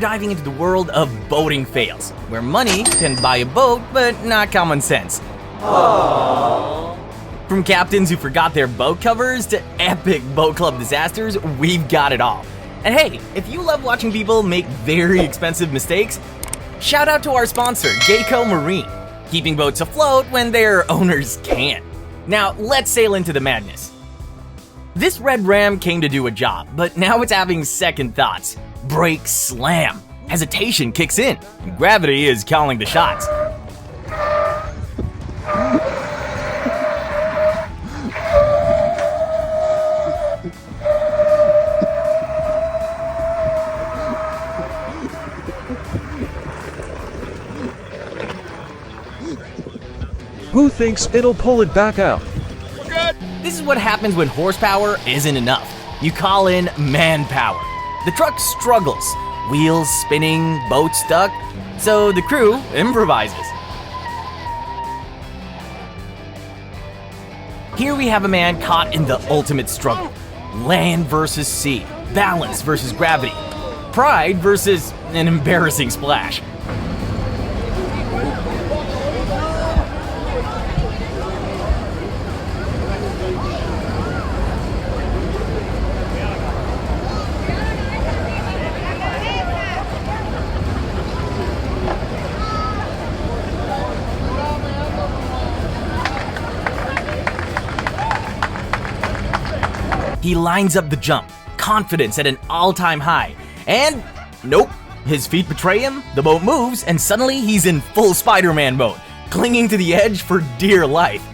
diving into the world of boating fails, where money can buy a boat, but not common sense. Aww. From captains who forgot their boat covers to epic boat club disasters, we've got it all. And hey, if you love watching people make very expensive mistakes, shout out to our sponsor, Geico Marine, keeping boats afloat when their owners can't. Now, let's sail into the madness. This red ram came to do a job, but now it's having second thoughts. Brake slam. Hesitation kicks in. Gravity is calling the shots. Who thinks it'll pull it back out? This is what happens when horsepower isn't enough. You call in manpower. The truck struggles, wheels spinning, boat stuck, so the crew improvises. Here we have a man caught in the ultimate struggle. Land versus sea, balance versus gravity, pride versus an embarrassing splash. He lines up the jump, confidence at an all-time high, and nope, his feet betray him, the boat moves, and suddenly he's in full Spider-Man mode, clinging to the edge for dear life.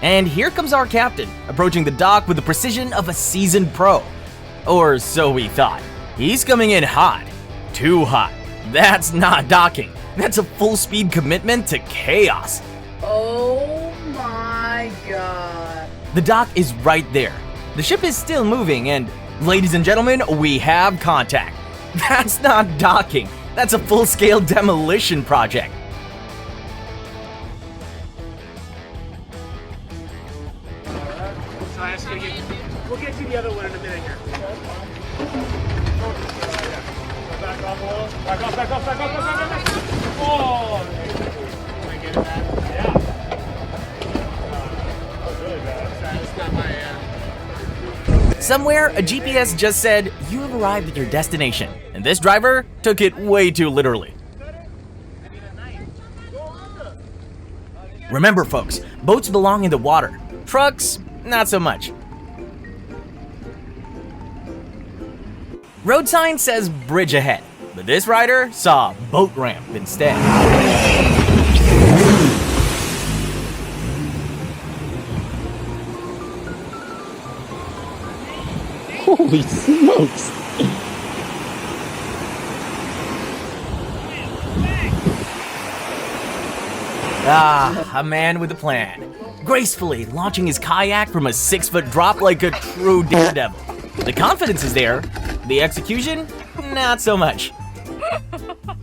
And here comes our captain, approaching the dock with the precision of a seasoned pro. Or so we thought. He's coming in hot. Too hot. That's not docking. That's a full-speed commitment to chaos. Oh my god. The dock is right there. The ship is still moving, and ladies and gentlemen, we have contact. That's not docking. That's a full-scale demolition project. We'll get to the other one in a minute here. Back off, Will. Back off, back off, back off, back off. Oh! Am I getting that? Yeah. That was really bad. That's not my Somewhere, a GPS just said, you have arrived at your destination, and this driver took it way too literally. Remember folks, boats belong in the water. Trucks, not so much. Road sign says bridge ahead, but this rider saw boat ramp instead. Holy smokes! Ah, a man with a plan. Gracefully launching his kayak from a 6-foot drop like a true daredevil. The confidence is there. The execution? Not so much.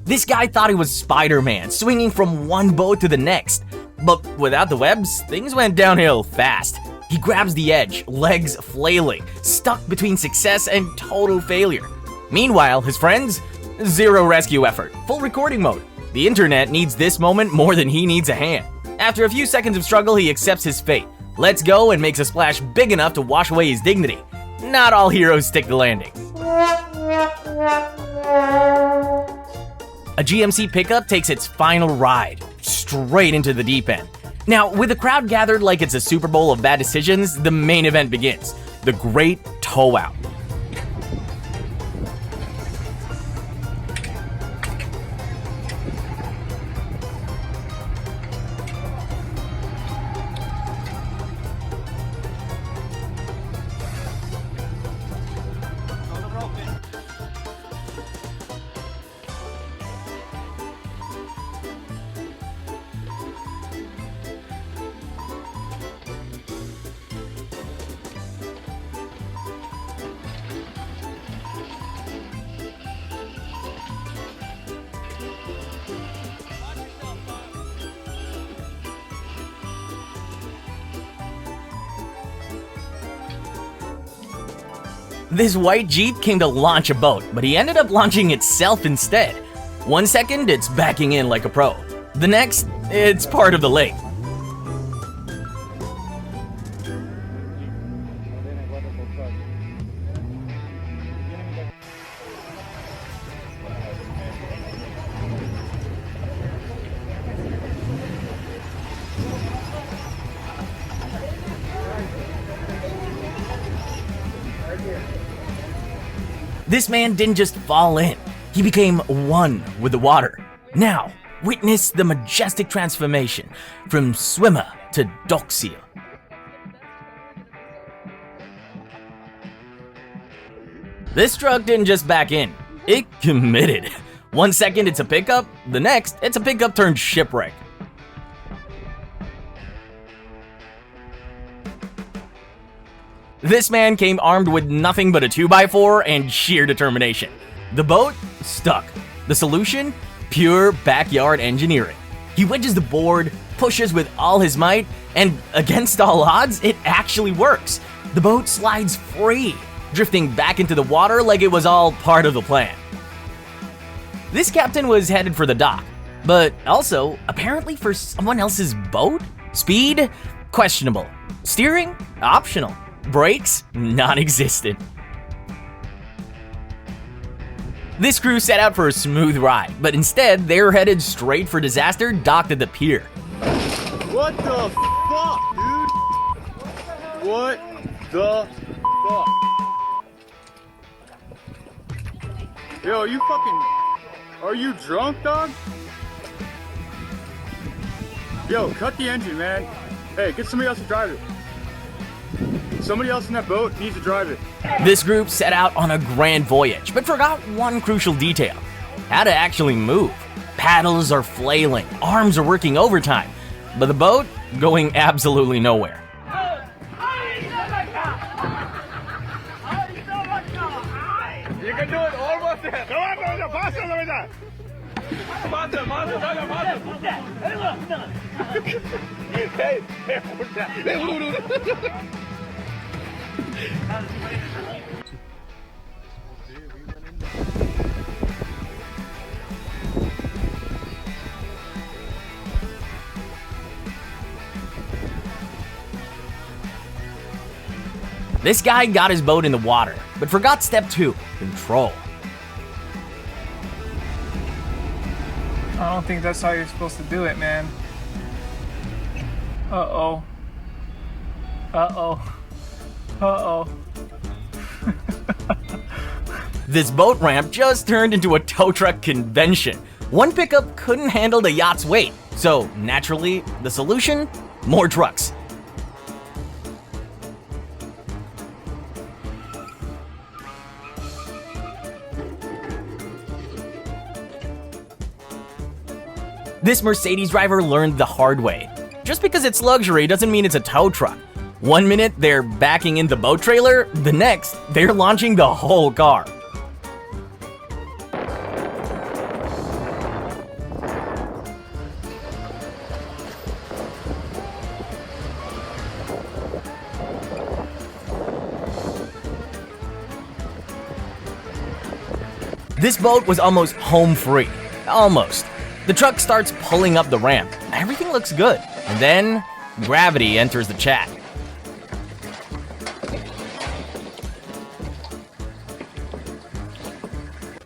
This guy thought he was Spider-Man, swinging from one boat to the next. But without the webs, things went downhill fast. He grabs the edge, legs flailing, stuck between success and total failure. Meanwhile, his friends? Zero rescue effort, full recording mode. The internet needs this moment more than he needs a hand. After a few seconds of struggle, he accepts his fate, lets go, and makes a splash big enough to wash away his dignity. Not all heroes stick the landing. A GMC pickup takes its final ride, straight into the deep end. Now, with the crowd gathered like it's a Super Bowl of bad decisions, the main event begins, the Great Tow Out. This white Jeep came to launch a boat, but he ended up launching itself instead. 1 second, it's backing in like a pro. The next, it's part of the lake. This man didn't just fall in, he became one with the water. Now, witness the majestic transformation from swimmer to doxia. This truck didn't just back in, it committed. 1 second it's a pickup, the next it's a pickup turned shipwreck. This man came armed with nothing but a 2x4 and sheer determination. The boat? Stuck. The solution? Pure backyard engineering. He wedges the board, pushes with all his might, and against all odds, it actually works. The boat slides free, drifting back into the water like it was all part of the plan. This captain was headed for the dock, but also apparently for someone else's boat? Speed? Questionable. Steering? Optional. Brakes? Non-existent. This crew set out for a smooth ride, but instead they're headed straight for disaster docked at the pier. What the fuck, dude? What the fuck? Yo, are you drunk, dog? Yo, cut the engine, man. Hey, get somebody else to drive it. Somebody else in that boat needs to drive it. This group set out on a grand voyage, but forgot one crucial detail: how to actually move. Paddles are flailing, arms are working overtime, but the boat going absolutely nowhere. You can do it almost there. This guy got his boat in the water, but forgot step 2, control. I don't think that's how you're supposed to do it, man. Uh-oh. Uh-oh. Uh-oh. This boat ramp just turned into a tow truck convention. One pickup couldn't handle the yacht's weight, so naturally, the solution? More trucks. This Mercedes driver learned the hard way. Just because it's luxury doesn't mean it's a tow truck. 1 minute they're backing in the boat trailer, the next they're launching the whole car. This boat was almost home free. Almost. The truck starts pulling up the ramp. Everything looks good. And then, gravity enters the chat.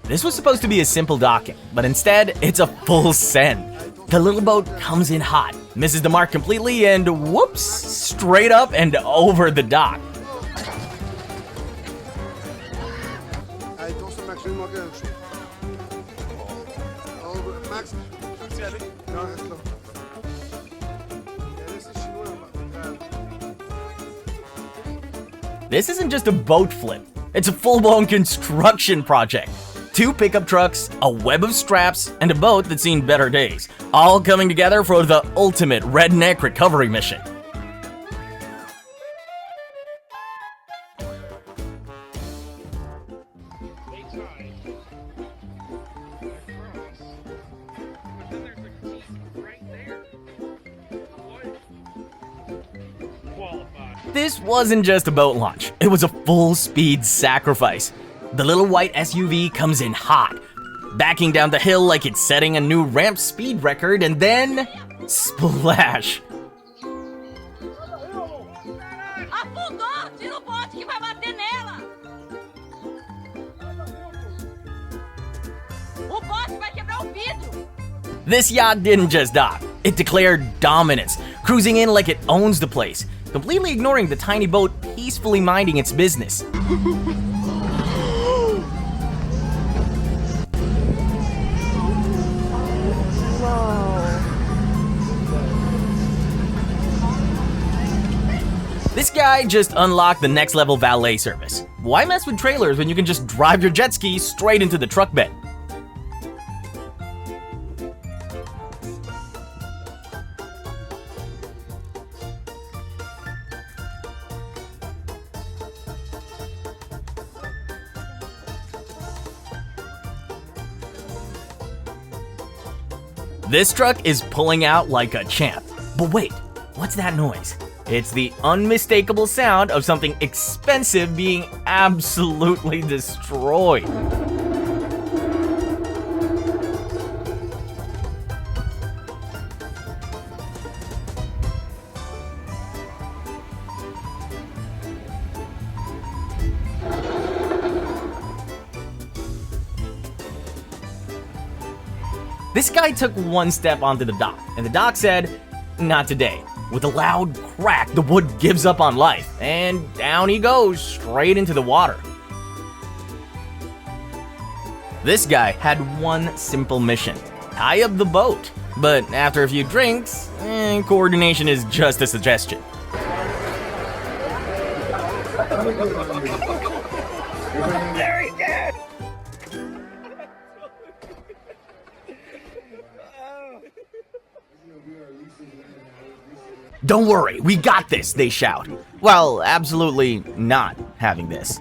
This was supposed to be a simple docking, but instead, it's a full send. The little boat comes in hot, misses the mark completely, and whoops, straight up and over the dock. This isn't just a boat flip, it's a full-blown construction project. 2 pickup trucks, a web of straps, and a boat that's seen better days, all coming together for the ultimate redneck recovery mission. This wasn't just a boat launch, it was a full-speed sacrifice. The little white SUV comes in hot, backing down the hill like it's setting a new ramp speed record, and then splash. Afundou! Tira o bote que vai bater nela! O bote vai quebrar o vidro! This yacht didn't just dock, it declared dominance, cruising in like it owns the place, completely ignoring the tiny boat peacefully minding its business. This guy just unlocked the next level valet service. Why mess with trailers when you can just drive your jet ski straight into the truck bed? This truck is pulling out like a champ. But wait, what's that noise? It's the unmistakable sound of something expensive being absolutely destroyed. This guy took one step onto the dock, and the dock said, "Not today." With a loud crack, the wood gives up on life, and down he goes, straight into the water. This guy had one simple mission: tie up the boat. But after a few drinks, coordination is just a suggestion. "Don't worry, we got this," they shout, while absolutely not having this.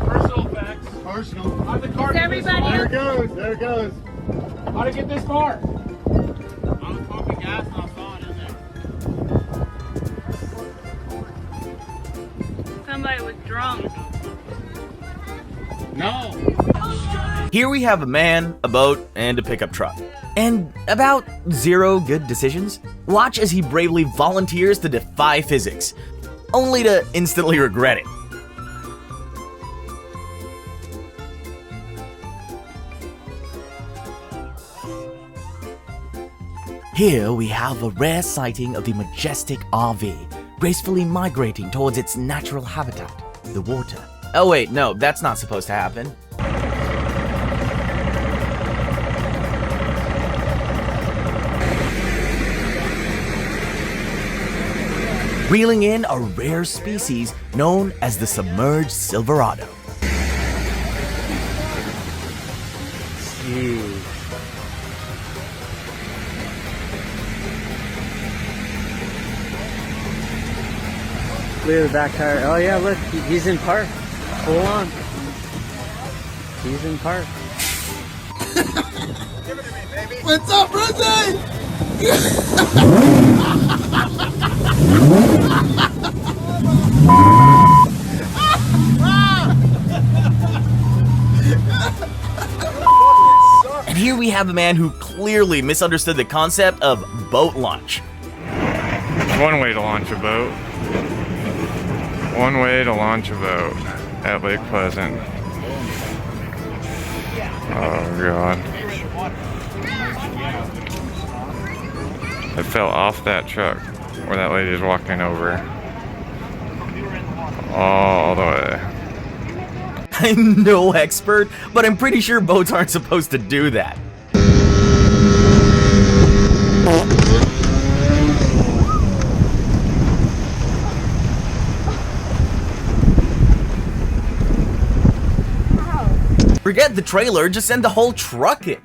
Personal facts. Personal. How the car get this far? There it goes. There it goes. How to get this far? I was pumping gas and I saw it in there. Somebody was drunk. No. Here we have a man, a boat, and a pickup truck. And about 0 good decisions. Watch as he bravely volunteers to defy physics, only to instantly regret it. Here we have a rare sighting of the majestic RV, gracefully migrating towards its natural habitat, the water. Oh wait, no, that's not supposed to happen. Reeling in a rare species known as the submerged Silverado. Look at the back tire. Oh yeah, look, he's in park. Hold on. He's in park. What's up, Rosie? And here we have a man who clearly misunderstood the concept of boat launch. One way to launch a boat. One way to launch a boat at Lake Pleasant. Oh God. It fell off that truck where that lady is walking over. All the way. I'm no expert, but I'm pretty sure boats aren't supposed to do that. Forget the trailer, just send the whole truck in.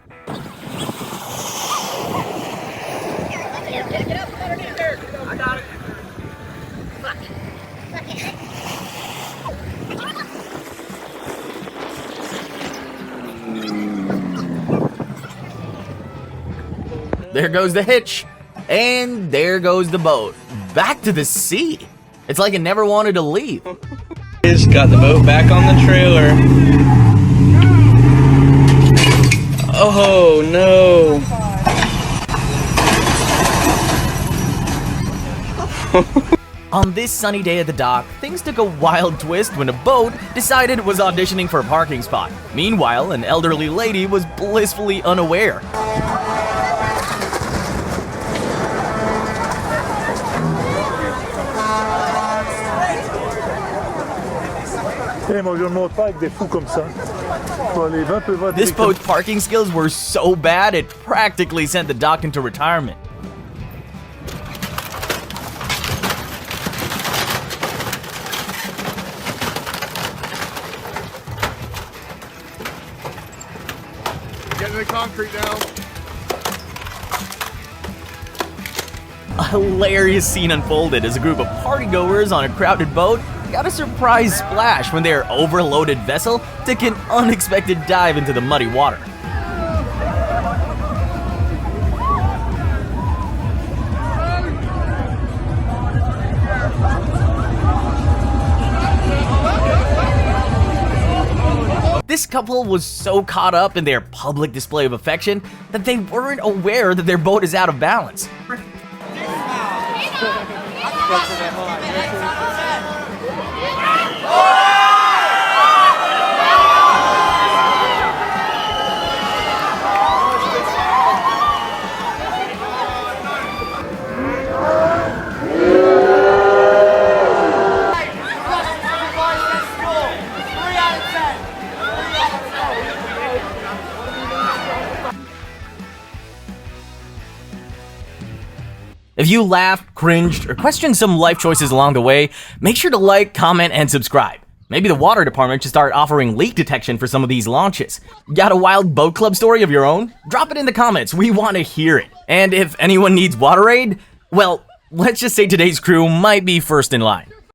There goes the hitch. And there goes the boat. Back to the sea. It's like it never wanted to leave. Just got the boat back on the trailer. Oh no. On this sunny day at the dock, things took a wild twist when a boat decided it was auditioning for a parking spot. Meanwhile, an elderly lady was blissfully unaware. This boat's parking skills were so bad it practically sent the dock into retirement. Get to the concrete now. A hilarious scene unfolded as a group of partygoers on a crowded boat got a surprise splash when their overloaded vessel took an unexpected dive into the muddy water. This couple was so caught up in their public display of affection that they weren't aware that their boat is out of balance. If you laughed, cringed, or questioned some life choices along the way, make sure to like, comment, and subscribe. Maybe the water department should start offering leak detection for some of these launches. Got a wild boat club story of your own? Drop it in the comments, we want to hear it. And if anyone needs water aid, well, let's just say today's crew might be first in line.